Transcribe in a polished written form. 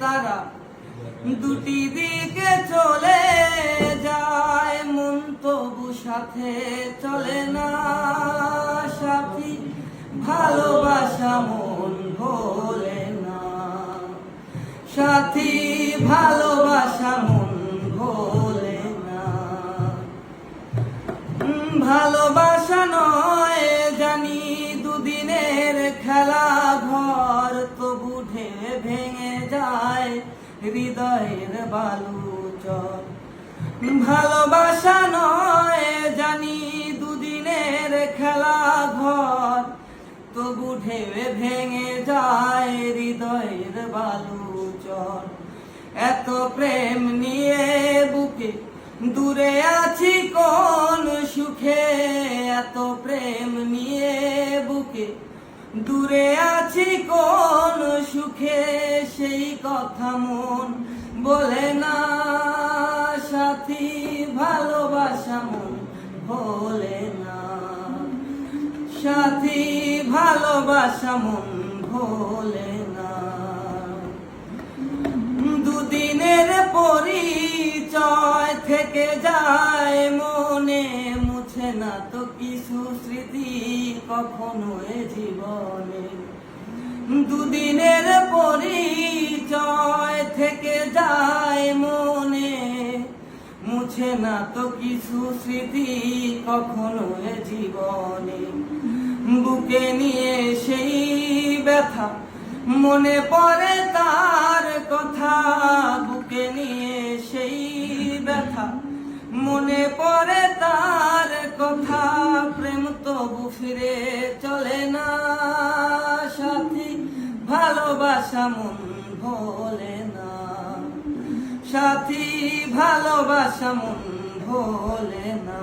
তারা দুটি দিকে চলে যায়, মন তবু সাথে চলে না। সাথী ভালোবাসা মন ভোলে না, সাথী ভালোবাসা মন ভোলে না। ভালোবাসা নয় জানি দুদিনের খেলা ঘর, তবু ঢেউ ভেঙে যায় হৃদয়ের বালুচর। ভালোবাসা নয় জানি দুদিনের খেলা ঘর, তবু ঢেউ ভেঙে যায় হৃদয়ের বালুচর। এত প্রেম নিয়ে বুকে দূরে আছি কোন সুখে, এত প্রেম নিয়ে বুকে দূরে আছি কোন সুখে, সেই কথা মন বলে না। সাথী ভালোবাসা মন ভোলে না, সাথী ভালোবাসা মন ভোলে না। দুদিনের পরিচয় থেকে যায় মনে, মুছে না তো কিছু স্মৃতি কখনো এ জীবনে। দুদিনের পরিচয় থেকে যায় মনে, মুছে না তো কিছু স্মৃতি কখনো এ জীবনে। বুকে নিয়ে সেই ব্যথা মনে পড়ে তার কথা, বুকে নিয়ে সেই ব্যথা মনে পড়ে তার কথা। প্রেম তবু ফিরে চলে না, সাথী ভালোবাসা মন ভোলে না, সাথী ভালোবাসা মন ভোলে না।